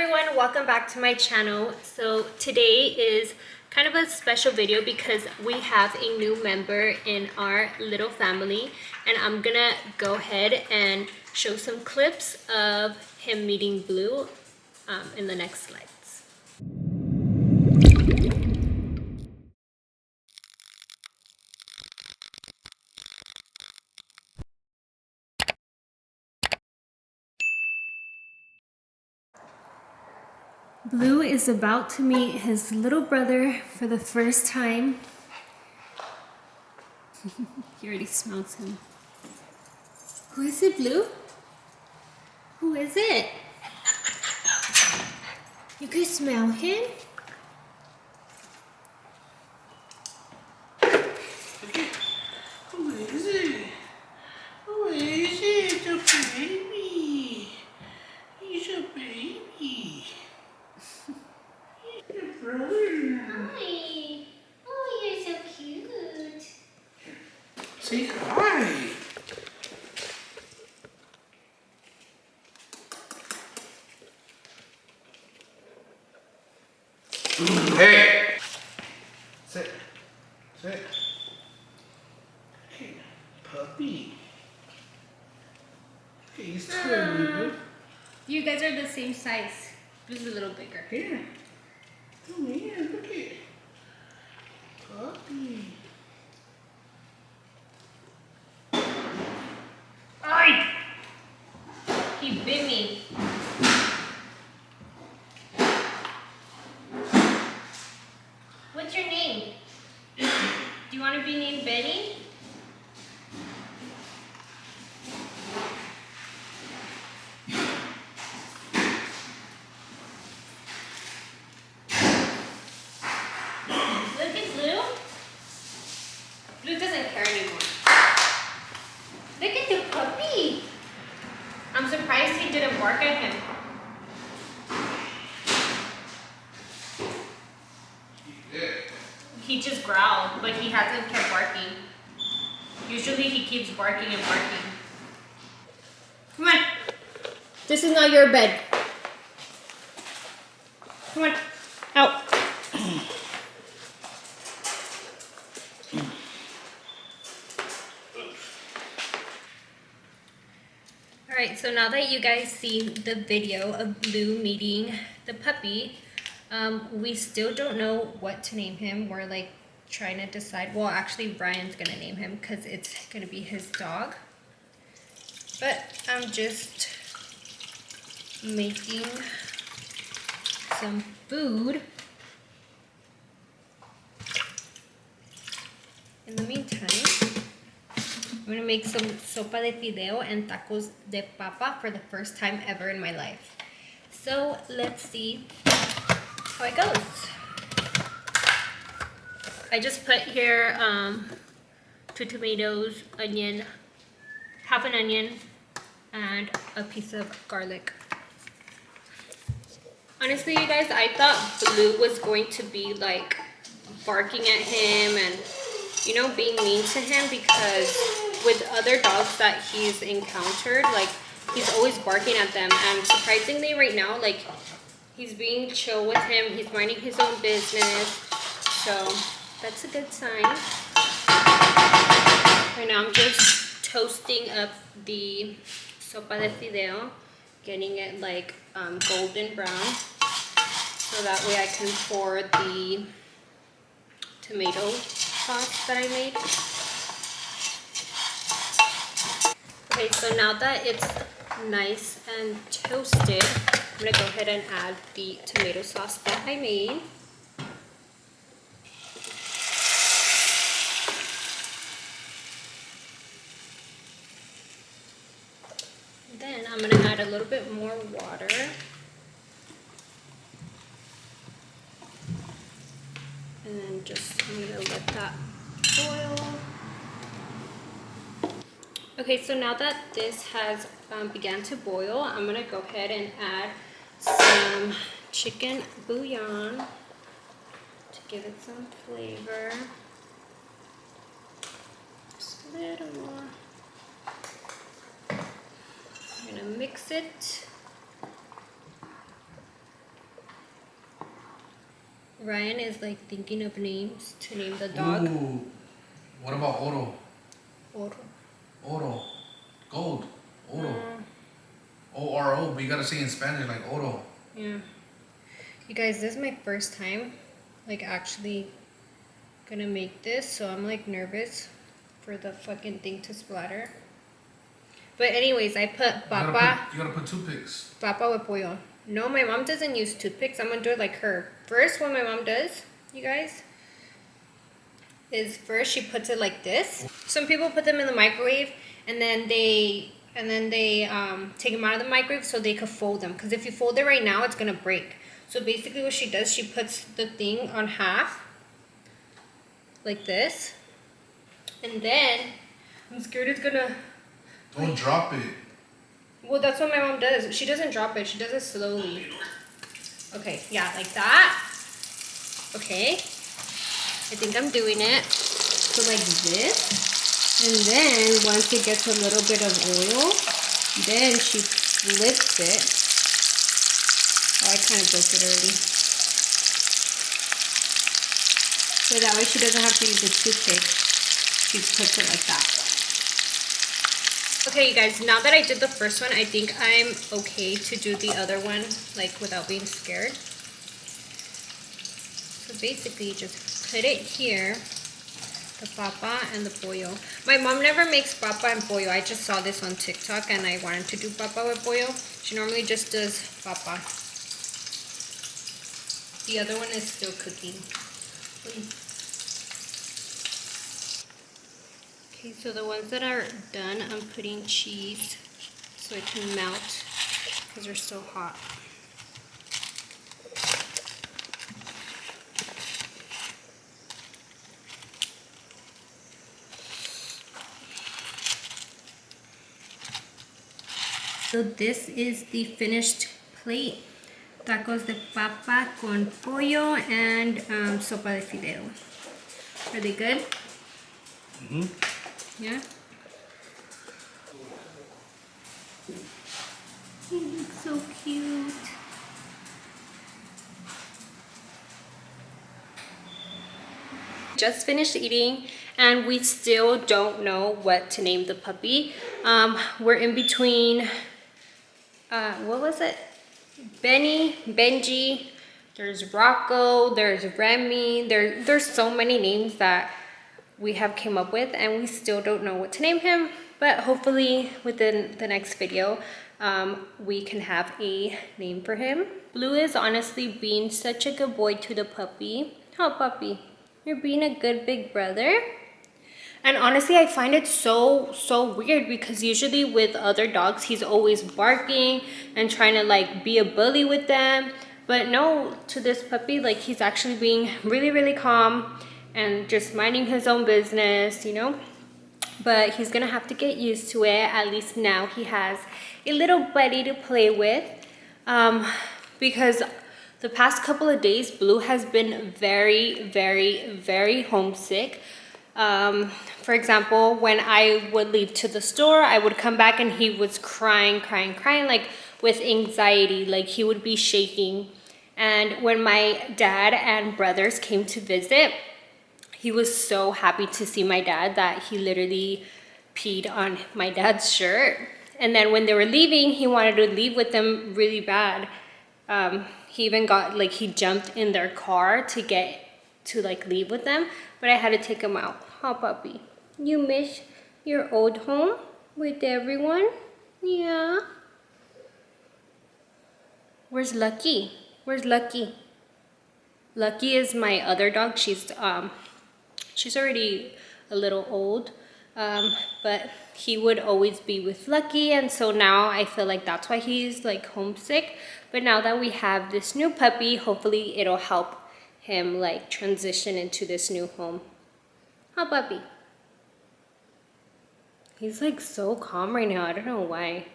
everyone, welcome back to my channel. So today is kind of a special video because we have a new member in our little family, and I'm gonna go ahead and show some clips of him meeting Blue in the next slides. Blue is about to meet his little brother for the first time. He already smells him. Who is it, Blue? Who is it? You can smell him? Who is it? Who is it? It's a baby. He's a baby. Your brother. Hi. Oh, you're so cute. Say hi. Hey. Sit. Sit. Okay. Puppy. Okay, he's too. You guys are the same size. Blue's a little bigger. Here. Come here. Look at puppy. Ay! He bit me. What's your name? Do you want to be named Betty? Look at Blue. Blue doesn't care anymore. Look at the puppy. I'm surprised he didn't bark at him. He just growled, but he hasn't kept barking. Usually he keeps barking and barking. Come on. This is not your bed. Come on. Out. Alright, so now that you guys see the video of Blue meeting the puppy, we still don't know what to name him. We're like trying to decide. Well, actually Brian's gonna name him because it's gonna be his dog. But I'm just making some food. In the meantime, I'm gonna make some sopa de fideo and tacos de papa for the first time ever in my life. So let's see how it goes. I just put here 2 tomatoes, onion, half an onion, and a piece of garlic. Honestly, you guys, I thought Blue was going to be like barking at him and, you know, being mean to him, because with other dogs that he's encountered, like, he's always barking at them. And surprisingly right now, like, he's being chill with him. He's minding his own business. So that's a good sign. Right now I'm just toasting up the sopa de fideo, getting it like golden brown, so that way I can pour the tomato sauce that I made. Okay, so now that it's nice and toasted, I'm gonna go ahead and add the tomato sauce that I made. Then I'm gonna add a little bit more water. And then I'm gonna let that boil. Okay, so now that this has began to boil, I'm gonna go ahead and add some chicken bouillon to give it some flavor. Just a little more. I'm gonna mix it. Ryan is like thinking of names to name the dog. Ooh. What about Oro? Oro. Oro. Gold. Oro. O-R-O, but you gotta say in Spanish like Oro. Yeah. You guys, this is my first time like actually gonna make this, so I'm like nervous for the fucking thing to splatter. But anyways, I put papa. You gotta put toothpicks. Papa with pollo. No, my mom doesn't use toothpicks. I'm gonna do it like her. First, what my mom does, you guys, is first she puts it like this. Some people put them in the microwave and then they take them out of the microwave so they could fold them. Because if you fold it right now, it's gonna break. So basically what she does, she puts the thing on half, like this. And then, I'm scared it's gonna... Don't drop it. Well, that's what my mom does. She doesn't drop it. She does it slowly. Okay, yeah, like that. Okay. I think I'm doing it. So like this. And then once it gets a little bit of oil, then she flips it. Oh, I kind of broke it already. So that way she doesn't have to use a toothpick. She puts it like that. Okay, you guys, now that I did the first one, I think I'm okay to do the other one, like, without being scared. So basically, just put it here, the papa and the pollo. My mom never makes papa and pollo. I just saw this on TikTok, and I wanted to do papa with pollo. She normally just does papa. The other one is still cooking. Okay, so the ones that are done, I'm putting cheese so it can melt because they're so hot. So this is the finished plate. Tacos de papa con pollo and sopa de fideo. Are they good? Mm-hmm. Yeah? He looks so cute. Just finished eating and we still don't know what to name the puppy. We're in between, what was it? Benny, Benji, there's Rocco, there's Remy, there's so many names that we have came up with and we still don't know what to name him, but hopefully within the next video we can have a name for him. Blue is honestly being such a good boy to the puppy. Oh puppy, you're being a good big brother. And honestly, I find it so weird because usually with other dogs he's always barking and trying to like be a bully with them, but no, to this puppy, like he's actually being really calm and just minding his own business, you know. But he's gonna have to get used to it. At least now he has a little buddy to play with, because the past couple of days Blue has been very homesick. For example, when I would leave to the store, I would come back and he was crying like with anxiety, like he would be shaking. And when my dad and brothers came to visit, he was so happy to see my dad that he literally peed on my dad's shirt. And then when they were leaving, he wanted to leave with them really bad. He even got, like, he jumped in their car to like leave with them, but I had to take him out. Oh, puppy, you miss your old home with everyone? Yeah. Where's Lucky? Where's Lucky? Lucky is my other dog. She's already a little old, but he would always be with Lucky, and so now I feel like that's why he's like homesick. But now that we have this new puppy, hopefully it'll help him like transition into this new home. Huh, puppy? He's like so calm right now. I don't know why.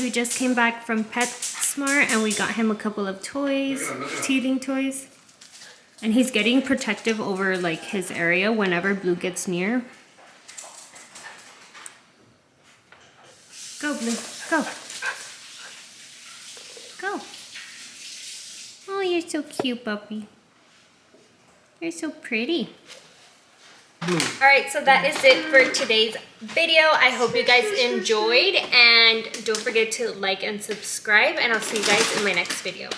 We just came back from PetSmart and we got him a couple of toys, teething toys. And he's getting protective over like his area whenever Blue gets near. Go, Blue, go. Go. Oh, you're so cute, puppy. You're so pretty. Blue. Alright, so that is it for today's video. I hope you guys enjoyed, and don't forget to like and subscribe, and I'll see you guys in my next video.